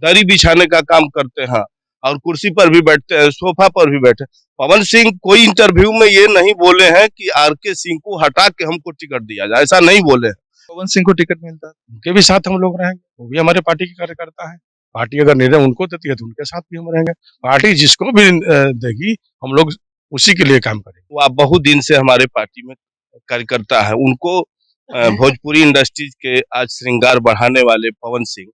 दरी बिछाने का काम करते हैं और कुर्सी पर भी बैठते हैं, सोफा पर भी बैठे। पवन सिंह कोई इंटरव्यू में ये नहीं बोले हैं कि आर के सिंह को हटा के हमको टिकट दिया जाए, ऐसा नहीं बोले हैं। पवन सिंह को टिकट मिलता है। उनके भी साथ हम लोग रहेंगे, वो भी हमारे पार्टी के कार्यकर्ता है। पार्टी अगर निर्णय उनको देती है तो उनके साथ भी हम रहेंगे। पार्टी जिसको भी देगी हम लोग उसी के लिए काम करेंगे। वो आप बहुत दिन से हमारे पार्टी में कार्यकर्ता है, उनको भोजपुरी इंडस्ट्रीज के आज श्रृंगार बढ़ाने वाले पवन सिंह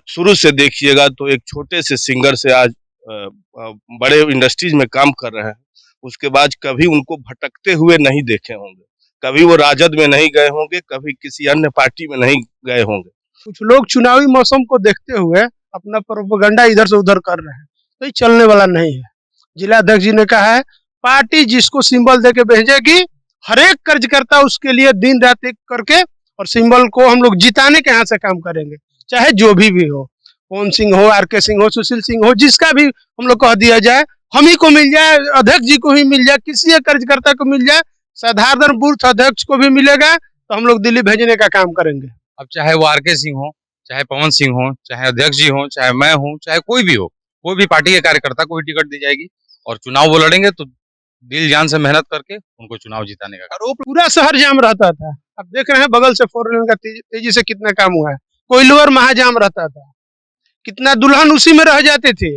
शुरू से देखिएगा तो एक छोटे से सिंगर से आज बड़े इंडस्ट्रीज में काम कर रहे हैं। उसके बाद कभी उनको भटकते हुए नहीं देखे होंगे, कभी वो राजद में नहीं गए होंगे, कभी किसी अन्य पार्टी में नहीं गए होंगे। कुछ लोग चुनावी मौसम को देखते हुए अपना प्रोपेगेंडा इधर से उधर कर रहे हैं, तो ये चलने वाला नहीं है। जिला अध्यक्ष जी ने कहा है पार्टी जिसको सिंबल देके भेजेगी, हर एक कार्यकर्ता उसके लिए दिन रात एक करके और सिंबल को हम लोग जिताने के यहाँ से काम करेंगे, चाहे जो भी हो, पवन सिंह हो, आर के सिंह हो, सुशील सिंह हो, जिसका भी हम लोग कह दिया जाए, हम ही को मिल जाए, अध्यक्ष जी को ही मिल जाए, किसी एक कार्यकर्ता को मिल जाए, साधारण बूथ अध्यक्ष को भी मिलेगा, तो हम लोग दिल्ली भेजने का काम करेंगे। अब चाहे वो आर के सिंह हो, चाहे पवन सिंह हो, चाहे अध्यक्ष जी हो, चाहे मैं हूँ, चाहे कोई भी हो, कोई भी पार्टी के कार्यकर्ता को भी टिकट दी जाएगी और चुनाव वो लड़ेंगे तो दिल जान से मेहनत करके उनको चुनाव जिताने का। आरोप पूरा शहर जाम रहता था, अब देख रहे हैं बगल से 4 लेन का तेजी से कितना काम हुआ है। कोइलवर महाजाम रहता था, कितना दुल्हन उसी में रह जाते थे,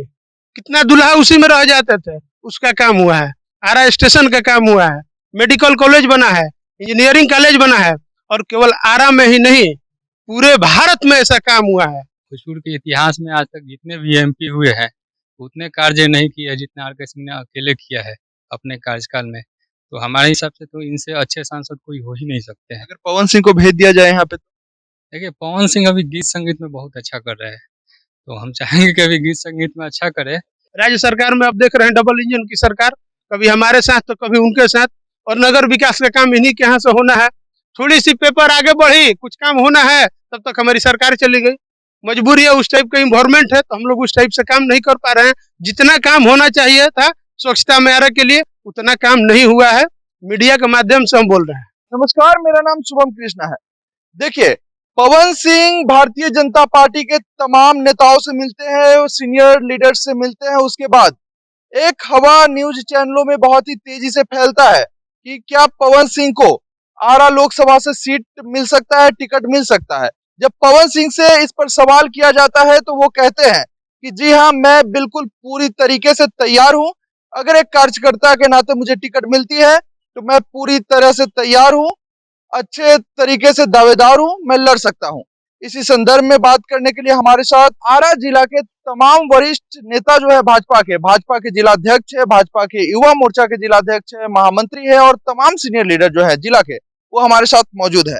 कितना दुल्हा उसी में रह जाते थे, उसका काम हुआ है। आरा स्टेशन का काम हुआ है, मेडिकल कॉलेज बना है, इंजीनियरिंग कॉलेज बना है, और केवल आरा में ही नहीं पूरे भारत में ऐसा काम हुआ है। भोजपुर के इतिहास में आज तक जितने भी एमपी हुए हैं उतने कार्य नहीं किए जितने आर के सिंह ने अकेले किया है अपने कार्यकाल में। तो हमारे हिसाब से तो इनसे अच्छे सांसद कोई हो ही नहीं सकते हैं। अगर पवन सिंह को भेज दिया जाए यहाँ पे तो देखिए पवन सिंह अभी गीत संगीत में बहुत अच्छा कर रहे हैं, तो हम चाहेंगे कि अभी गीत संगीत में अच्छा करे। राज्य सरकार में अब देख रहे हैं डबल इंजन की सरकार, कभी हमारे साथ तो कभी उनके साथ, और नगर विकास का काम इन्हीं के यहाँ से होना है। थोड़ी सी पेपर आगे बढ़ी, कुछ काम होना है, तब तक हमारी सरकार चली गई। मजबूरी है, उस टाइप का इन्वायरमेंट है, तो हम लोग उस टाइप से काम नहीं कर पा रहे हैं। जितना काम होना चाहिए था स्वच्छता में के लिए उतना काम नहीं हुआ है। मीडिया के माध्यम से हम बोल रहे हैं। नमस्कार, मेरा नाम शुभम कृष्णा है। देखिए, पवन सिंह भारतीय जनता पार्टी के तमाम नेताओं से मिलते हैं, सीनियर लीडर्स से मिलते हैं। उसके बाद एक हवा न्यूज चैनलों में बहुत ही तेजी से फैलता है कि क्या पवन सिंह को आरा लोकसभा से सीट मिल सकता है, टिकट मिल सकता है। जब पवन सिंह से इस पर सवाल किया जाता है तो वो कहते हैं कि जी हाँ, मैं बिल्कुल पूरी तरीके से तैयार हूं। अगर एक कार्यकर्ता के नाते मुझे टिकट मिलती है तो मैं पूरी तरह से तैयार हूं, अच्छे तरीके से दावेदार हूं, मैं लड़ सकता हूं। इसी संदर्भ में बात करने के लिए हमारे साथ आरा जिला के तमाम वरिष्ठ नेता जो है भाजपा के जिला अध्यक्ष है, भाजपा के युवा मोर्चा के जिला अध्यक्ष है, महामंत्री है और तमाम सीनियर लीडर जो है जिला के, वो हमारे साथ मौजूद है।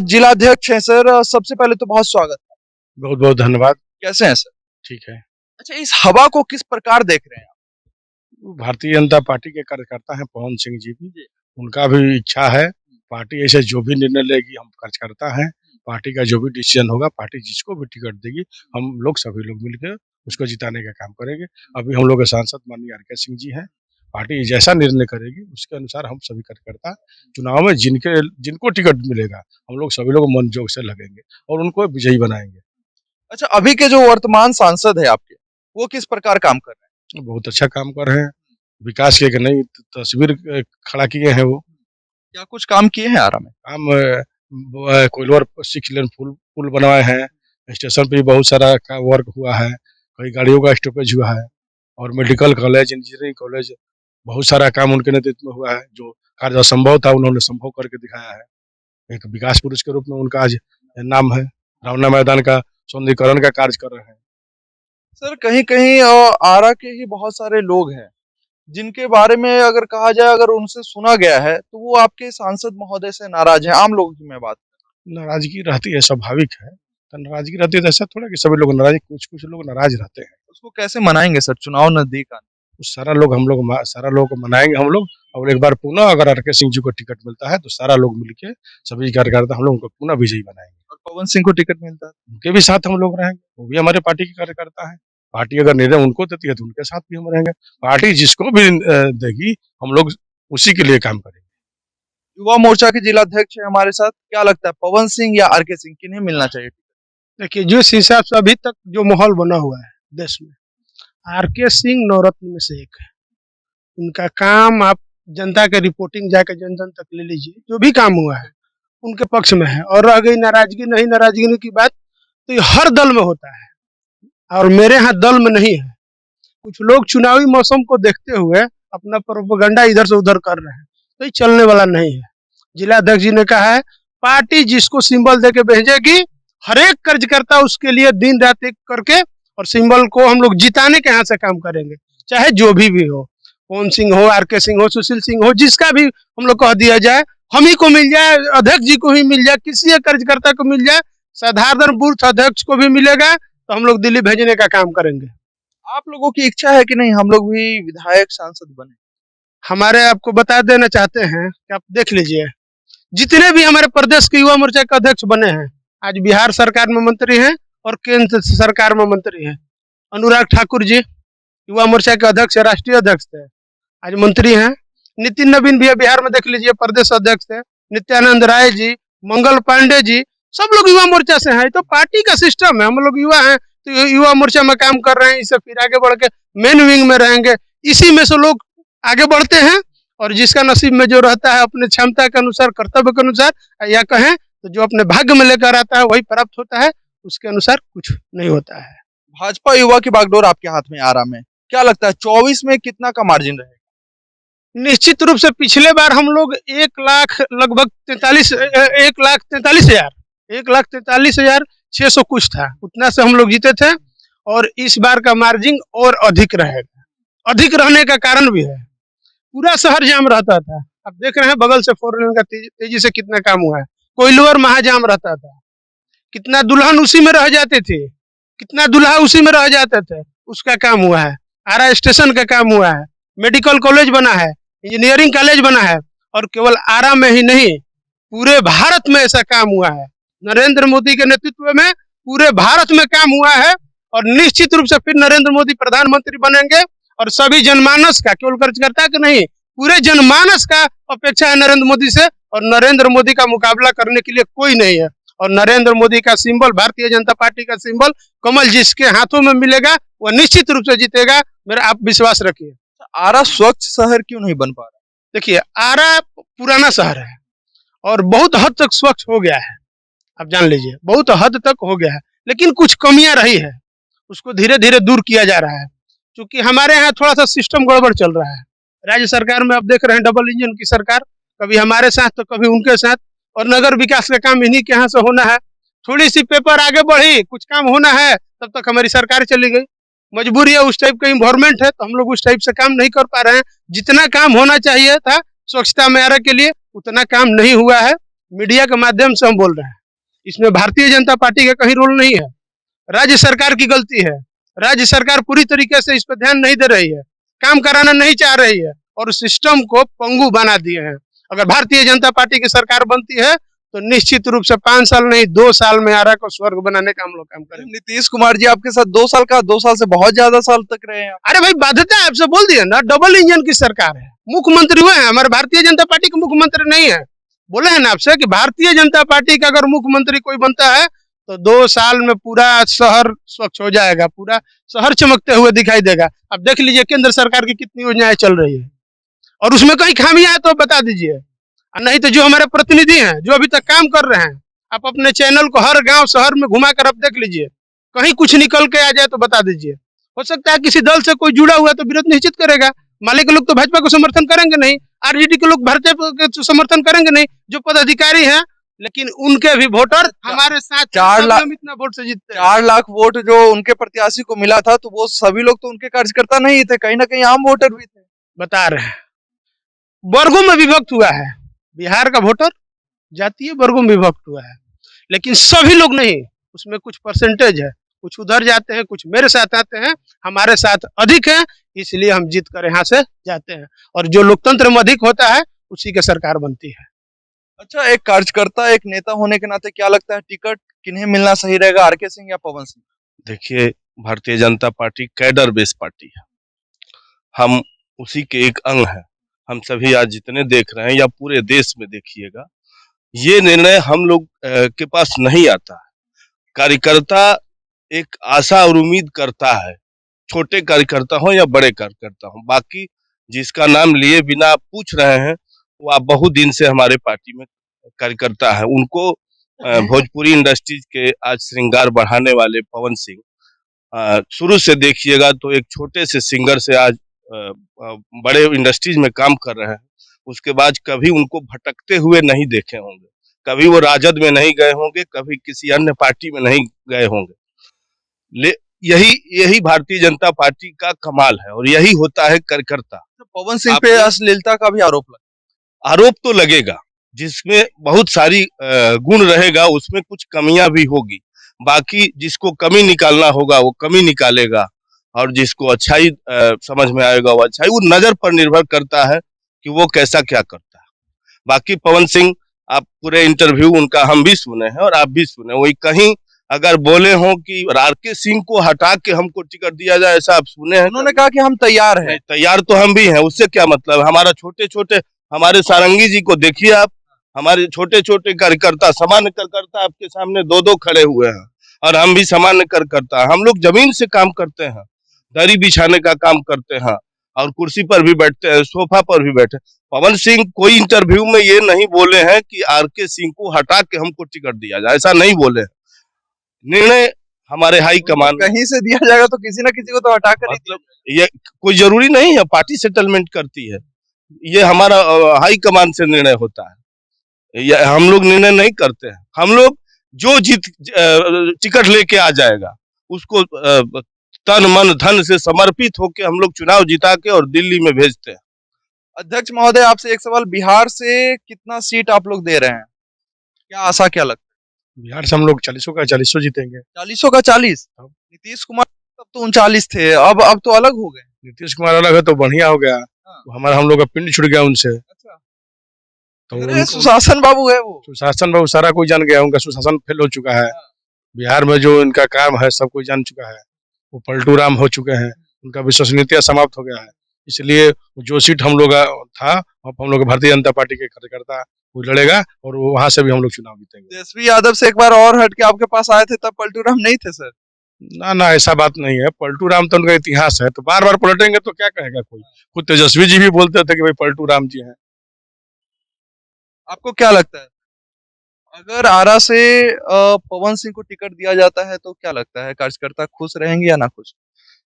जिला अध्यक्ष है सर, सबसे पहले तो बहुत स्वागत है। बहुत बहुत धन्यवाद। कैसे हैं सर? ठीक है। अच्छा, इस हवा को किस प्रकार देख रहे हैं आप? भारतीय जनता पार्टी के कार्यकर्ता हैं पवन सिंह जी भी, उनका भी इच्छा है पार्टी ऐसे जो भी निर्णय लेगी हम कार्यकर्ता हैं, पार्टी का जो भी डिसीजन होगा, पार्टी जिसको भी टिकट देगी हम लोग सभी लोग मिलकर उसको जिताने का काम करेंगे। अभी हम लोग के सांसद माननीय आर के सिंह जी हैं, पार्टी जैसा निर्णय करेगी उसके अनुसार हम सभी कार्यकर्ता चुनाव में जिनको टिकट मिलेगा हम लोग सभी लोग मन जोग से लगेंगे और उनको विजयी बनाएंगे। अच्छा, अभी के जो वर्तमान सांसद है आपके, वो किस प्रकार काम कर रहे हैं? बहुत अच्छा काम कर रहे हैं, विकास की एक नई तस्वीर खड़ा किए हैं। वो क्या कुछ काम किए हैं आरा में? काम कोइलवर 6 लेन पुल बनवाए हैं, स्टेशन पे भी बहुत सारा का वर्क हुआ है, कई गाड़ियों का स्टॉपेज हुआ है और मेडिकल कॉलेज, इंजीनियरिंग कॉलेज, बहुत सारा काम उनके नेतृत्व में हुआ है। जो कार्य असंभव था उन्होंने संभव करके दिखाया है। एक विकास पुरुष के रूप में उनका आज नाम है। रावना मैदान का सौंदर्यीकरण का कार्य कर रहे हैं। सर, कहीं कहीं आरा के ही बहुत सारे लोग हैं जिनके बारे में अगर कहा जाए, अगर उनसे सुना गया है तो वो आपके सांसद महोदय से नाराज हैं। आम लोगों की मैं बात कर रहा हूं। नाराजगी रहती है, स्वाभाविक है। तो नाराजगी रहती है तो ऐसा थोड़ा कि सभी लोग नाराज, कुछ लोग नाराज रहते हैं। उसको कैसे मनाएंगे सर, चुनाव नजदीक आने? सारा लोग को मनाएंगे हम लोग। और एक बार पुनः अगर आर के सिंह जी को टिकट मिलता है तो सारा लोग मिलके सभी कार्यकर्ता हम लोग उनको पुनः विजयी बनाएंगे। और पवन सिंह को टिकट मिलता है? उनके भी साथ हम लोग रहेंगे, वो भी हमारे पार्टी के कार्यकर्ता है। पार्टी अगर निर्णय उनको देती है तो उनके साथ भी हम रहेंगे। पार्टी जिसको भी देगी हम लोग उसी के लिए काम करेंगे। युवा मोर्चा के जिला अध्यक्ष है हमारे साथ, क्या लगता है पवन सिंह या आर के सिंह, किन्हें मिलना चाहिए? देखिए जिस हिसाब से अभी तक जो माहौल बना हुआ है देश में, आरके सिंह नवरत्न में से एक है। उनका काम आप जनता के रिपोर्टिंग जाकर जन जन तक ले लीजिए, जो भी काम हुआ है उनके पक्ष में है। और रह गई नाराजगी नहीं नाराजगी की बात, तो ये हर दल में होता है और मेरे यहाँ दल में नहीं है। कुछ लोग चुनावी मौसम को देखते हुए अपना प्रोपेगेंडा इधर से उधर कर रहे हैं, तो ये चलने वाला नहीं है। जिला अध्यक्ष जी ने कहा है पार्टी जिसको सिंबल दे के भेजेगी, हर एक कार्यकर्ता उसके लिए दिन रात एक करके और सिंबल को हम लोग जिताने के यहाँ से काम करेंगे, चाहे जो भी हो, पवन सिंह हो, आरके सिंह हो, सुशील सिंह हो, जिसका भी हम लोग कह दिया जाए, हम ही को मिल जाए, अध्यक्ष जी को ही मिल जाए, किसी एक कार्यकर्ता को मिल जाए, साधारण बूथ अध्यक्ष को भी मिलेगा, तो हम लोग दिल्ली भेजने का काम करेंगे। आप लोगों की इच्छा है कि नहीं हम लोग भी विधायक सांसद बने? हमारे आपको बता देना चाहते हैं कि आप देख लीजिए, जितने भी हमारे प्रदेश के युवा मोर्चा के अध्यक्ष बने हैं, आज बिहार सरकार में मंत्री हैं और केंद्र सरकार में मंत्री हैं। अनुराग ठाकुर जी युवा मोर्चा के अध्यक्ष, राष्ट्रीय अध्यक्ष थे, आज मंत्री हैं। नितिन नवीन भी बिहार में देख लीजिए प्रदेश अध्यक्ष थे। नित्यानंद राय जी, मंगल पांडे जी, सब लोग युवा मोर्चा से हैं। तो पार्टी का सिस्टम है, हम लोग युवा हैं तो युवा मोर्चा में काम कर रहे हैं, इससे फिर आगे बढ़ के मेन विंग में रहेंगे। इसी में से लोग आगे बढ़ते हैं और जिसका नसीब में जो रहता है अपने क्षमता के अनुसार, कर्तव्य के अनुसार, या कहें तो जो अपने भाग्य में लेकर आता है वही प्राप्त होता है, उसके अनुसार कुछ नहीं होता है। भाजपा युवा की बागडोर आपके हाथ में आ रहा है, क्या लगता है 24 में कितना का मार्जिन रहेगा? निश्चित रूप से पिछले बार हम लोग 1,00,000 लगभग 1,43,600 कुछ था, उतना से हम लोग जीते थे। और इस बार का मार्जिन और अधिक रहेगा। अधिक रहने का कारण भी है, पूरा शहर जाम रहता था। आप देख रहे हैं बगल से 4 लेन का तेजी से कितना काम हुआ है। कोइलवर महाजाम रहता था, कितना दुल्हन उसी में रह जाते थे, कितना दुल्हा उसी में रह जाते थे, उसका काम हुआ है। आरा स्टेशन का काम हुआ है, मेडिकल कॉलेज बना है, इंजीनियरिंग कॉलेज बना है। और केवल आरा में ही नहीं, पूरे भारत में ऐसा काम हुआ है। नरेंद्र मोदी के नेतृत्व में पूरे भारत में काम हुआ है और निश्चित रूप से फिर नरेंद्र मोदी प्रधानमंत्री बनेंगे। और सभी जनमानस का, केवल कार्यकर्ता का नहीं, पूरे जनमानस का अपेक्षा है नरेंद्र मोदी से। और नरेंद्र मोदी का मुकाबला करने के लिए कोई नहीं है। और नरेंद्र मोदी का सिंबल, भारतीय जनता पार्टी का सिंबल कमल जिसके हाथों में मिलेगा वह निश्चित रूप से जीतेगा, मेरा आप विश्वास रखिए। आरा स्वच्छ शहर क्यों नहीं बन पा रहा? देखिए आरा पुराना शहर है और बहुत हद तक स्वच्छ हो गया है, आप जान लीजिए बहुत हद तक हो गया है, लेकिन कुछ कमियां रही है, उसको धीरे धीरे दूर किया जा रहा है। क्योंकि हमारे यहाँ थोड़ा सा सिस्टम गड़बड़ चल रहा है। राज्य सरकार में आप देख रहे हैं डबल इंजन की सरकार, कभी हमारे साथ तो कभी उनके साथ। और नगर विकास का काम इन्हीं के यहाँ से होना है। थोड़ी सी पेपर आगे बढ़ी, कुछ काम होना है, तब तक हमारी सरकार चली गई। मजबूरी है, उस टाइप का इन्वायरमेंट है, तो हम लोग उस टाइप से काम नहीं कर पा रहे हैं। जितना काम होना चाहिए था स्वच्छता में आरा के लिए, उतना काम नहीं हुआ है। मीडिया के माध्यम से हम बोल रहे हैं, इसमें भारतीय जनता पार्टी का कहीं रोल नहीं है, राज्य सरकार की गलती है। राज्य सरकार पूरी तरीके से इस पर ध्यान नहीं दे रही है, काम कराना नहीं चाह रही है और सिस्टम को पंगु बना दिए हैं। अगर भारतीय जनता पार्टी की सरकार बनती है तो निश्चित रूप से 5 साल नहीं 2 साल में आरा को स्वर्ग बनाने का हम लोग काम करेंगे। नीतीश कुमार जी आपके साथ 2 साल का, 2 साल से बहुत ज्यादा साल तक रहे हैं। अरे भाई बाध्यता है, आपसे बोल दिया ना, डबल इंजन की सरकार है, मुख्यमंत्री हुए हैं, हमारे भारतीय जनता पार्टी के मुख्यमंत्री नहीं है। बोले हैं ना आपसे कि भारतीय जनता पार्टी का अगर मुख्यमंत्री कोई बनता है तो 2 साल में पूरा शहर स्वच्छ हो जाएगा, पूरा शहर चमकते हुए दिखाई देगा। अब देख लीजिए केंद्र सरकार की कितनी योजनाएं चल रही है और उसमें कहीं खामियां है तो बता दीजिए, नहीं तो जो हमारे प्रतिनिधि हैं जो अभी तक काम कर रहे हैं, आप अपने चैनल को हर गांव शहर में घुमा कर आप देख लीजिए, कहीं कुछ निकल के आ जाए तो बता दीजिए। हो सकता है किसी दल से कोई जुड़ा हुआ तो विरोध निश्चित करेगा। माले के लोग तो भाजपा को समर्थन करेंगे नहीं, आरजेडी के लोग भारतीय को समर्थन करेंगे नहीं, जो पदाधिकारी हैं, लेकिन उनके भी वोटर हमारे साथ 4 लाख इतना वोट से जीतते हैं। 4 लाख वोट जो उनके प्रत्याशी को मिला था, तो वो सभी लोग तो उनके कार्यकर्ता नहीं थे, कहीं ना कहीं आम वोटर भी थे। बता रहे हैं वर्गों में विभक्त हुआ है, बिहार का वोटर जातीय वर्गों में विभक्त हुआ है, लेकिन सभी लोग नहीं, उसमें कुछ परसेंटेज है, कुछ उधर जाते हैं, कुछ मेरे साथ आते हैं, हमारे साथ अधिक है, इसलिए हम जीत कर यहाँ से जाते हैं। और जो लोकतंत्र में अधिक होता है उसी की सरकार बनती है। अच्छा, एक कार्यकर्ता, एक नेता होने के नाते क्या लगता है टिकट किन्हें मिलना सही रहेगा, आरके सिंह या पवन सिंह? देखिए Bharatiya Janata party cadre based party है, हम उसी के एक अंग हैं। हम सभी आज जितने देख रहे हैं या पूरे देश में देखिएगा, ये निर्णय हम लोग के पास नहीं आता है। कार्यकर्ता एक आशा और उम्मीद करता है, छोटे कार्यकर्ता हो या बड़े कार्यकर्ता हो। बाकी जिसका नाम लिए बिना आप पूछ रहे हैं, वो आप बहुत दिन से हमारे पार्टी में कार्यकर्ता है। उनको भोजपुरी इंडस्ट्रीज के आज श्रृंगार बढ़ाने वाले पवन सिंह, शुरू से देखिएगा तो एक छोटे से सिंगर से आज बड़े इंडस्ट्रीज में काम कर रहे हैं। उसके बाद कभी उनको भटकते हुए नहीं देखे होंगे, कभी वो राजद में नहीं गए होंगे, कभी किसी अन्य पार्टी में नहीं गए होंगे। यही यही भारतीय जनता पार्टी का कमाल है और यही होता है कार्यकर्ता। तो पवन सिंह पे अश्लीलता का भी आरोप तो लगेगा, जिसमें बहुत सारी गुण रहेगा, उसमें कुछ कमियां भी होगी। बाकी जिसको कमी निकालना होगा वो कमी निकालेगा, और जिसको अच्छाई समझ में आएगा वो अच्छाई। वो नजर पर निर्भर करता है कि वो कैसा क्या करता है। बाकी पवन सिंह, आप पूरे इंटरव्यू उनका हम भी सुने हैं और आप भी सुने, वही कहीं अगर बोले हो कि आरके सिंह को हटा के हमको टिकट दिया जाए, ऐसा आप सुने हैं? उन्होंने कहा कि हम तैयार हैं। तैयार तो हम भी हैं, उससे क्या मतलब? हमारा छोटे छोटे, हमारे सारंगी जी को देखिए आप, हमारे छोटे छोटे कार्यकर्ता, सामान्य कार्यकर्ता आपके सामने दो दो खड़े हुए हैं, और हम भी सामान्य कार्यकर्ता। हम लोग जमीन से काम करते हैं, दरी बिछाने का काम करते हैं, और कुर्सी पर भी बैठते हैं, सोफा पर भी बैठे। पवन सिंह कोई इंटरव्यू में ये नहीं बोले हैं कि आरके सिंह को हटा के हमको टिकट दिया जाए, ऐसा नहीं बोले। निर्णय हमारे हाई कमान कहीं से दिया जाएगा तो किसी ना किसी को तो हटा कर मतलब ये कोई जरूरी नहीं है, पार्टी सेटलमेंट करती है। ये हमारा हाई कमान से निर्णय होता है, ये हम लोग निर्णय नहीं करते हैं। हम लोग जो टिकट लेके आ जाएगा उसको तन मन धन से समर्पित होके हम लोग चुनाव जिता के और दिल्ली में भेजते हैं। अध्यक्ष महोदय, आपसे एक सवाल, बिहार से कितना सीट आप लोग दे रहे हैं? क्या आशा, क्या लगता बिहार से हम लोग 40 का 40 जीतेंगे। है? 40 का 40? नीतीश कुमार तब तो 39 थे, अब तो अलग हो गए। नीतीश कुमार अलग है तो बढ़िया हो गया। हमारा हम लोग का पिंड छुट गया उनसे। अच्छा, तो सुशासन बाबू है वो। सुशासन बाबू सारा कोई जान गया, उनका सुशासन फेल हो चुका है। बिहार में जो इनका काम है सब कोई जान चुका है। वो पलटू राम हो चुके हैं, उनका विश्वसनीयता समाप्त हो गया है। इसलिए जो सीट हम लोग था, अब हम लोग भारतीय जनता पार्टी के कार्यकर्ता कोई लड़ेगा और वहां से भी हम लोग चुनाव जीतेंगे। तेजस्वी यादव से एक बार और हट के आपके पास आए थे, तब पलटू राम नहीं थे सर? ना ऐसा बात नहीं है। पलटू राम तो उनका इतिहास है, तो बार बार पलटेंगे तो क्या कहेगा कोई। खुद तेजस्वी जी भी बोलते थे कि भाई पलटू राम जी हैं। आपको क्या लगता है, अगर आरा से पवन सिंह को टिकट दिया जाता है तो क्या लगता है, कार्यकर्ता खुश रहेंगे या ना खुश?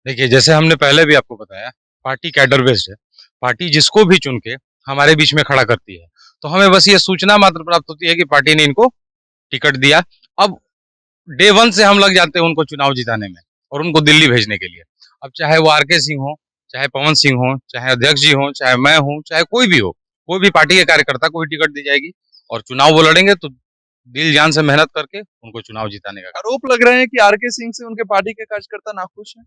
देखिए, जैसे हमने पहले भी आपको बताया, पार्टी कैडर बेस्ड है। पार्टी जिसको भी चुन के हमारे बीच में खड़ा करती है, तो हमें बस ये सूचना मात्र प्राप्त होती है कि पार्टी ने इनको टिकट दिया। अब डे 1 से हम लग जाते हैं उनको चुनाव जिताने में और उनको दिल्ली भेजने के लिए। अब चाहे वो आरके सिंह हो, चाहे पवन सिंह हो, चाहे अध्यक्ष जी हो, चाहे मैं हूं, चाहे कोई भी हो, कोई भी पार्टी के कार्यकर्ता को भी टिकट दी जाएगी और चुनाव वो लड़ेंगे तो दिल जान से मेहनत करके उनको चुनाव जिताने का। आरोप लग रहे हैं कि आरके सिंह से उनके पार्टी के कार्यकर्ता नाखुश हैं।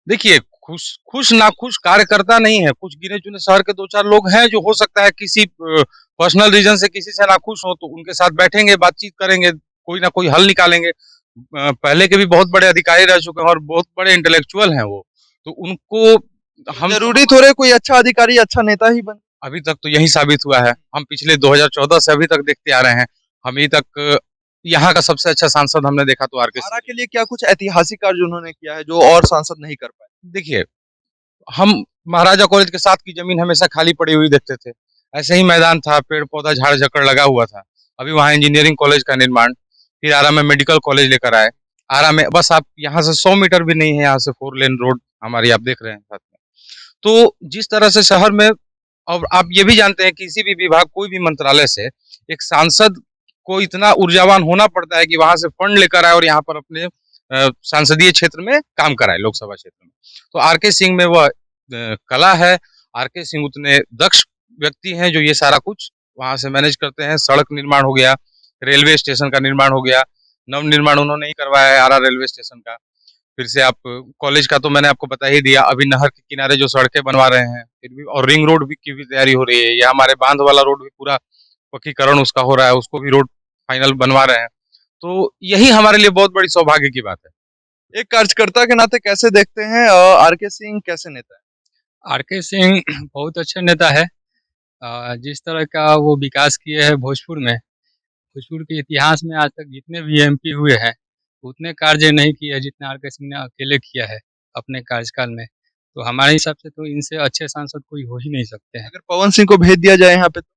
देखिए, खुश नाखुश कार्यकर्ता नहीं है। कुछ गिने चुने शहर के 2-4 लोग हैं जो हो सकता है किसी पर्सनल रीजन से किसी से नाखुश हो, तो उनके साथ बैठेंगे, बातचीत करेंगे, कोई ना कोई हल निकालेंगे। पहले के भी बहुत बड़े अधिकारी रह चुके हैं और बहुत बड़े इंटेलेक्चुअल हैं वो, तो उनको हम जरूरी थोड़े कोई अच्छा अधिकारी अच्छा नेता ही बने। अभी तक तो यही साबित हुआ है। हम पिछले 2014 से अभी तक देखते आ रहे हैं। अभी तक यहाँ का सबसे अच्छा सांसद हमने देखा तो आरके आरा के लिए क्या कुछ ऐतिहासिक कार्य उन्होंने किया है जो और सांसद नहीं कर पाए? देखिए, हम महाराजा कॉलेज के साथ की जमीन हमेशा खाली पड़ी हुई देखते थे। ऐसे ही मैदान था, पेड़ पौधा झाड़ झकड़ लगा हुआ था। अभी वहाँ इंजीनियरिंग कॉलेज का निर्माण, फिर आरा में मेडिकल कॉलेज लेकर आए। आरा में बस आप यहाँ से 100 मीटर भी नहीं है, यहाँ से 4 लेन रोड हमारी आप देख रहे हैं साथ में। तो जिस तरह से शहर में, और आप ये भी जानते हैं किसी भी विभाग, कोई भी मंत्रालय से एक सांसद को इतना ऊर्जावान होना पड़ता है कि वहां से फंड लेकर आए और यहाँ पर अपने संसदीय क्षेत्र में काम कराए, लोकसभा क्षेत्र में। तो आरके सिंह में वह कला है। आरके सिंह उतने दक्ष व्यक्ति हैं जो ये सारा कुछ वहां से मैनेज करते हैं। सड़क निर्माण हो गया, रेलवे स्टेशन का निर्माण हो गया, नव निर्माण उन्होंने ही करवाया है आरा रेलवे स्टेशन का। फिर से आप कॉलेज का तो मैंने आपको बता ही दिया। अभी नहर के किनारे जो सड़कें बनवा रहे हैं, फिर भी, और रिंग रोड भी की भी तैयारी हो रही है। या हमारे बांध वाला रोड भी पूरा पक्कीकरण उसका हो रहा है, उसको भी रोड फाइनल बनवा रहे हैं। तो यही हमारे लिए बहुत बड़ी सौभाग्य की बात है। एक कार्यकर्ता के नाते कैसे देखते हैं आरके सिंह कैसे नेता है? आरके सिंह बहुत अच्छा नेता है। जिस तरह का वो विकास किए हैं भोजपुर में, भोजपुर के इतिहास में आज तक जितने भी एमपी हुए हैं, उतने कार्य नहीं किए हैं जितने आर के सिंह ने अकेले किया है अपने कार्यकाल में। तो हमारे हिसाब से तो इनसे अच्छे सांसद कोई हो ही नहीं सकते हैं। अगर पवन सिंह को भेज दिया जाए यहाँ पे तो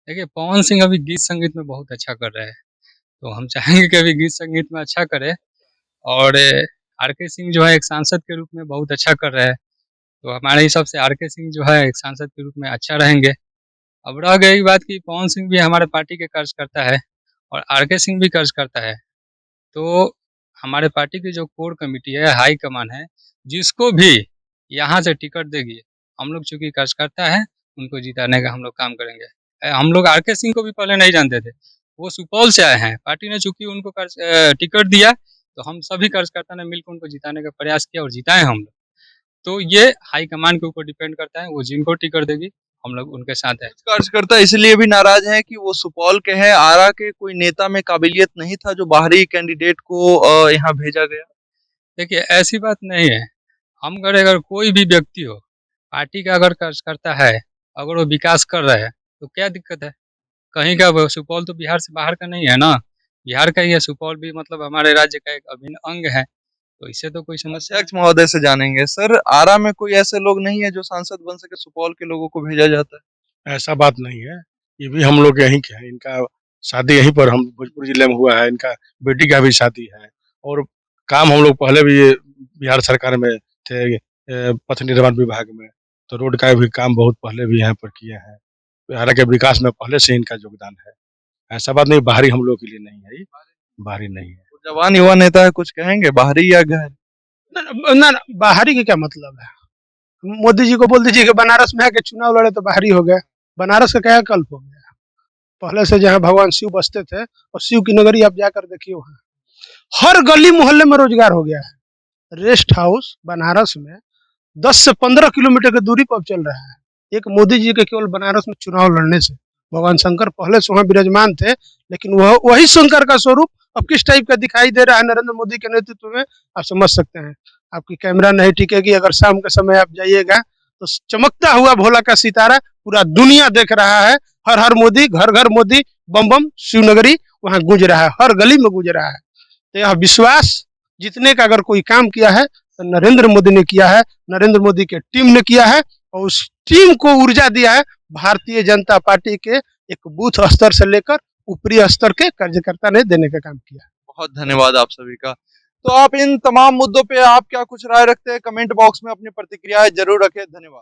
देखिए पवन सिंह अभी गीत संगीत में बहुत अच्छा कर रहे हैं, तो हम चाहेंगे कि अभी गीत संगीत में अच्छा करे। और आर के सिंह जो है एक सांसद के रूप में बहुत अच्छा कर रहे हैं, तो हमारे हिसाब से आर के सिंह जो है एक सांसद के रूप में अच्छा रहेंगे। अब रह गई बात कि पवन सिंह भी हमारे पार्टी के कार्यकर्ता है और आर के सिंह भी कार्यकर्ता है, तो हमारे पार्टी की जो कोर कमेटी है, हाई कमान है, जिसको भी यहाँ से टिकट देगी, हम लोग चूंकि कार्यकर्ता है, उनको जिताने का हम लोग काम करेंगे। हम लोग आर के सिंह को भी पहले नहीं जानते थे, वो सुपौल से आए हैं, पार्टी ने चूंकि उनको टिकट दिया, तो हम सभी कार्यकर्ता ने मिलकर उनको जिताने का प्रयास किया और जिताए हम लोग। तो ये हाई कमान के ऊपर डिपेंड करता है, वो जिनको टिकट देगी हम लोग उनके साथ है। कार्यकर्ता इसलिए भी नाराज हैं कि वो सुपौल के हैं, आरा के कोई नेता में काबिलियत नहीं था जो बाहरी कैंडिडेट को यहाँ भेजा गया। देखिए ऐसी बात नहीं है, हम अगर कोई भी व्यक्ति हो, पार्टी का अगर कार्यकर्ता है, अगर वो विकास कर रहा है तो क्या दिक्कत है? कहीं का सुपौल तो बिहार से बाहर का नहीं है ना, बिहार का ही है। सुपौल भी मतलब हमारे राज्य का एक अभिन्न अंग है, तो इससे तो कोई समस्या अध्यक्ष महोदय से जानेंगे, सर आरा में कोई ऐसे लोग नहीं है जो सांसद बन सके, सुपौल के लोगों को भेजा जाता है? ऐसा बात नहीं है, ये भी हम लोग यहीं के हैं, इनका शादी यहीं पर हम भोजपुर जिले में हुआ है, इनका बेटी का भी शादी है और काम हम लोग पहले भी ये बिहार सरकार में थे, पथ निर्माण विभाग में, तो रोड का भी काम बहुत पहले भी यहाँ पर किए हैं। बिहार के विकास में पहले से इनका योगदान है, ऐसा बात नहीं बाहरी हम लोग के लिए नहीं है, ये बाहरी नहीं है। जवान युवा नेता है, कुछ कहेंगे बाहरी या गैर? ना ना, बाहरी का क्या मतलब है? मोदी जी को बोल दीजिए कि बनारस में आके चुनाव लड़े तो बाहरी हो गए, बनारस का क्या कल्प हो गया? पहले से जहाँ भगवान शिव बसते थे और शिव की नगरी आप जाकर देखिए, वहाँ हर गली मोहल्ले में रोजगार हो गया है। रेस्ट हाउस बनारस में 10 से 15 किलोमीटर की दूरी पर चल रहा है, एक मोदी जी के केवल बनारस में चुनाव लड़ने से। भगवान शंकर पहले से वहाँ विराजमान थे, लेकिन वह वही शंकर का स्वरूप अब किस टाइप का दिखाई दे रहा है नरेंद्र मोदी के नेतृत्व में, आप समझ सकते हैं। आपकी कैमरा नहीं टिकेगी, अगर शाम के समय आप जाइएगा तो चमकता हुआ भोला का सितारा पूरा दुनिया देख रहा है। हर हर मोदी, घर घर मोदी, बम बम शिवनगरी वहाँ गूंज रहा है, हर गली में गूंज रहा है। तो यह विश्वास जितने का अगर कोई काम किया है तो नरेंद्र मोदी ने किया है, नरेंद्र मोदी के टीम ने किया है, और उस टीम को ऊर्जा दिया है भारतीय जनता पार्टी के एक बूथ स्तर से लेकर ऊपरी स्तर के कार्यकर्ता ने देने का काम किया। बहुत धन्यवाद आप सभी का। तो आप इन तमाम मुद्दों पे आप क्या कुछ राय रखते हैं, कमेंट बॉक्स में अपनी प्रतिक्रियाएं जरूर रखें। धन्यवाद।